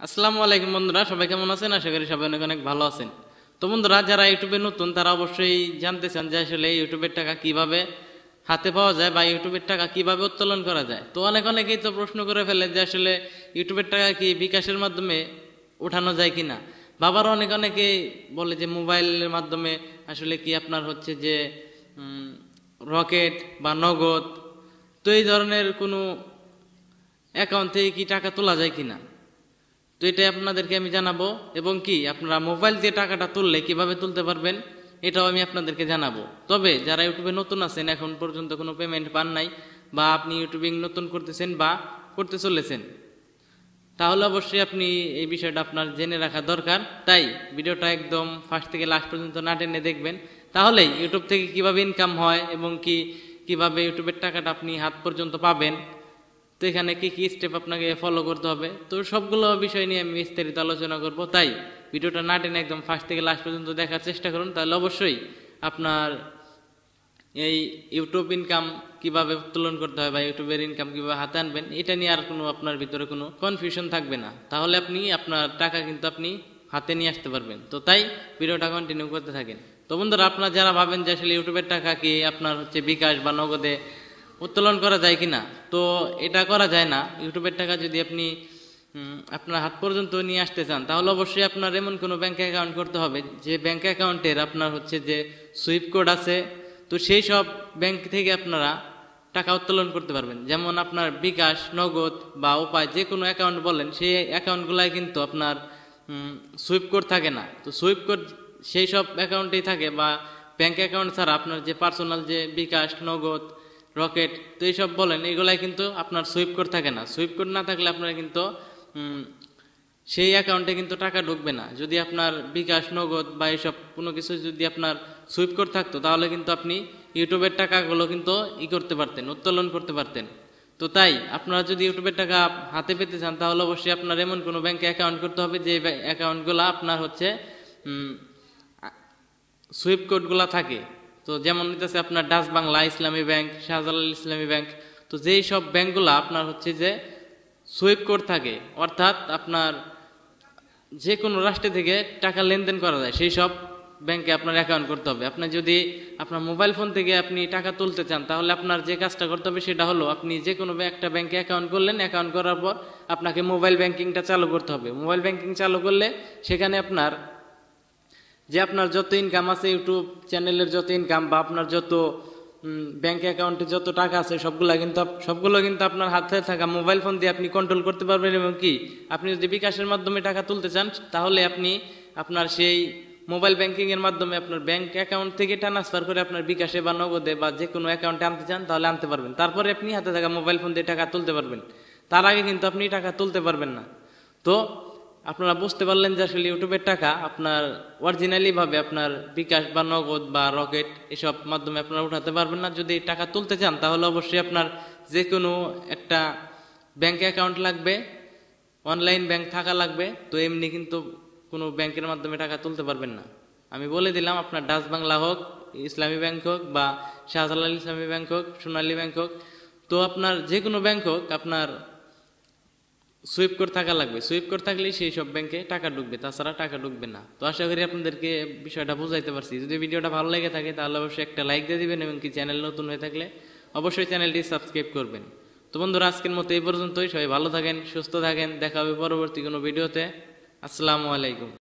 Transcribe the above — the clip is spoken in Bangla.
আসসালামু আলাইকুম বন্ধুরা, সবাই কেমন আছেন? আশা করি সবাই অনেক অনেক ভালো আছেন। তো বন্ধুরা, যারা ইউটিউবে নতুন তারা অবশ্যই জানতে চান যে আসলে ইউটিউবের টাকা কিভাবে হাতে পাওয়া যায় বা ইউটিউবের টাকা কিভাবে উত্তোলন করা যায়। তো অনেকেই তো প্রশ্ন করে ফেলে যে আসলে ইউটিউবের টাকা কি বিকাশের মাধ্যমে ওঠানো যায় কিনা। বাবার অনেকেই বলে যে মোবাইলের মাধ্যমে আসলে কি আপনার হচ্ছে যে রকেট বা নগদ, তো এই ধরনের কোনো অ্যাকাউন্ট থেকে কি টাকা তোলা যায় কিনা। তো এটাই আপনাদেরকে আমি জানাবো, এবং কি আপনারা মোবাইল দিয়ে টাকাটা তুললে কিভাবে তুলতে পারবেন এটাও আমি আপনাদেরকে জানাবো। তবে যারা ইউটিউবে নতুন আছেন, এখন পর্যন্ত কোনো পেমেন্ট পান নাই, বা আপনি ইউটিউবিং নতুন করতেছেন বা করতে চলেছেন, তাহলে অবশ্যই আপনি এই বিষয়টা আপনার জেনে রাখা দরকার। তাই ভিডিওটা একদম ফার্স্ট থেকে লাস্ট পর্যন্ত না টেনে দেখবেন, তাহলেই ইউটিউব থেকে কিভাবে ইনকাম হয় এবং কিভাবে ইউটিউবের টাকাটা আপনি হাত পর্যন্ত পাবেন, তো এখানে কি কি স্টেপ আপনাকে ফলো করতে হবে, তো সবগুলো বিষয় নিয়ে আমি বিস্তারিত আলোচনা করব। তাই ভিডিওটা না টেনে একদম ফার্স্ট থেকে লাস্ট পর্যন্ত দেখার চেষ্টা করুন, তাহলে অবশ্যই আপনার এই ইউটিউব ইনকাম কিভাবে উত্তোলন করতে হয় বা ইউটিউবের ইনকাম কিভাবে হাতে আনবেন এটা নিয়ে আর কোনো আপনার ভিতরে কোনো কনফিউশন থাকবে না। তাহলে আপনি আপনার টাকা কিন্তু আপনি হাতে নিয়ে আসতে পারবেন। তো তাই ভিডিওটা কন্টিনিউ করতে থাকেন। তো বন্ধুরা, আপনারা যারা ভাবেন যে আসলে ইউটিউবের টাকা কি আপনার হচ্ছে বিকাশ বা নগদে উত্তোলন করা যায় কিনা, তো এটা করা যায় না। ইউটিউবের টাকা যদি আপনি আপনার হাত পর্যন্ত নিয়ে আসতে চান, তাহলে অবশ্যই আপনার এমন কোনো ব্যাংক অ্যাকাউন্ট করতে হবে যে ব্যাংক অ্যাকাউন্টের আপনার হচ্ছে যে সুইফট কোড আছে। তো সেই সব ব্যাংক থেকে আপনারা টাকা উত্তোলন করতে পারবেন। যেমন আপনার বিকাশ, নগদ বা উপায় যে কোনো অ্যাকাউন্ট বলেন, সেই অ্যাকাউন্টগুলাই কিন্তু আপনার সুইফট কোড থাকে না। তো সুইফট কোড সেই সব অ্যাকাউন্টেই থাকে, বা ব্যাংক অ্যাকাউন্ট ছাড়া আপনার যে পার্সোনাল যে বিকাশ, নগদ, রকেট, তো এইসব বলেন, এগুলাই কিন্তু আপনার সুইফট কোড থাকে না। সুইফট কোড না থাকলে আপনার কিন্তু সেই অ্যাকাউন্টে কিন্তু টাকা ঢুকবে না। যদি আপনার বিকাশ, নগদ বা এইসব কোনো কিছু যদি আপনার সুইফট কোড থাকতো, তাহলে কিন্তু আপনি ইউটিউবের টাকাগুলো কিন্তু করতে পারতেন, উত্তোলন করতে পারতেন। তো তাই আপনারা যদি ইউটিউবের টাকা হাতে পেতে চান, তাহলে অবশ্যই আপনার এমন কোনো ব্যাংকে অ্যাকাউন্ট করতে হবে যে অ্যাকাউন্টগুলো আপনার হচ্ছে সুইফট কোডগুলো থাকে। তো যেমন হইতেছে আপনার ডাচ বাংলা, ইসলামী ব্যাংক, শাহজালাল ইসলামী ব্যাংক, তো যেই সব ব্যাংকগুলো আপনার হচ্ছে যে সুইফট কোড থাকে, অর্থাৎ আপনার যে কোনো রাষ্ট্র থেকে টাকা লেনদেন করা যায়, সেই সব ব্যাংকে আপনার অ্যাকাউন্ট করতে হবে। আপনি যদি আপনার মোবাইল ফোন থেকে আপনি টাকা তুলতে চান, তাহলে আপনার যে কাজটা করতে হবে সেটা হলো, আপনি যে কোনো একটা ব্যাংকে অ্যাকাউন্ট করলেন, অ্যাকাউন্ট করার পর আপনাকে মোবাইল ব্যাংকিংটা চালু করতে হবে। মোবাইল ব্যাংকিং চালু করলে সেখানে আপনার যত ইনকাম আছে, ইউটিউব চ্যানেলের যত ইনকাম বা আপনার যত ব্যাংক অ্যাকাউন্টে যত টাকা আছে, সবগুলো কিন্তু আপনার হাতে থাকা মোবাইল ফোন দিয়ে আপনি কন্ট্রোল করতে পারবেন। এবং কি আপনি যদি বিকাশের মাধ্যমে টাকা তুলতে চান, তাহলে আপনি আপনার সেই মোবাইল ব্যাংকিং এর মাধ্যমে আপনার ব্যাংক অ্যাকাউন্ট থেকে ট্রান্সফার করে আপনার বিকাশে বা নগদে বা যে কোনো অ্যাকাউন্টে আনতে চান, তাহলে আনতে পারবেন। তারপরে আপনি হাতে থাকা মোবাইল ফোন দিয়ে টাকা তুলতে পারবেন। তার আগে কিন্তু আপনি টাকা তুলতে পারবেন না। তো আপনারা বুঝতে পারলেন যে আসলে ইউটিউবের টাকা আপনার অরিজিনালি ভাবে আপনার বিকাশ বা নগদ বা রকেট এসব মাধ্যমে আপনারা উঠাতে পারবেন না। যদি টাকা তুলতে চান, তাহলে অবশ্যই আপনার যে কোনো একটা ব্যাংক অ্যাকাউন্ট লাগবে, অনলাইন ব্যাংক থাকা লাগবে। তো এমনি কিন্তু কোনো ব্যাংকের মাধ্যমে টাকা তুলতে পারবেন না। আমি বলে দিলাম, আপনার ডাচ বাংলা হোক, ইসলামী ব্যাংক হোক, বা শাহজালাল ইসলামী ব্যাংক হোক, সোনালী ব্যাংক হোক, তো আপনার যে কোনো ব্যাংক হোক, আপনার সুইফট কোড থাকা লাগবে। সুইফট কোড থাকলেই সেই সব ব্যাংকে টাকা ঢুকবে, তাছাড়া টাকা ঢুকবে না। তো আশা করি আপনাদেরকে বিষয়টা বুঝাইতে পারছি। যদি ভিডিওটা ভালো লেগে থাকে, তাহলে অবশ্যই একটা লাইক দিয়ে দিবেন, এবং কি চ্যানেল নতুন হয়ে থাকলে অবশ্যই চ্যানেলটি সাবস্ক্রাইব করবেন। তো বন্ধুরা, আজকের মতো এই পর্যন্তই। সবাই ভালো থাকেন, সুস্থ থাকেন, দেখা হবে পরবর্তী কোনো ভিডিওতে। আসসালামু আলাইকুম।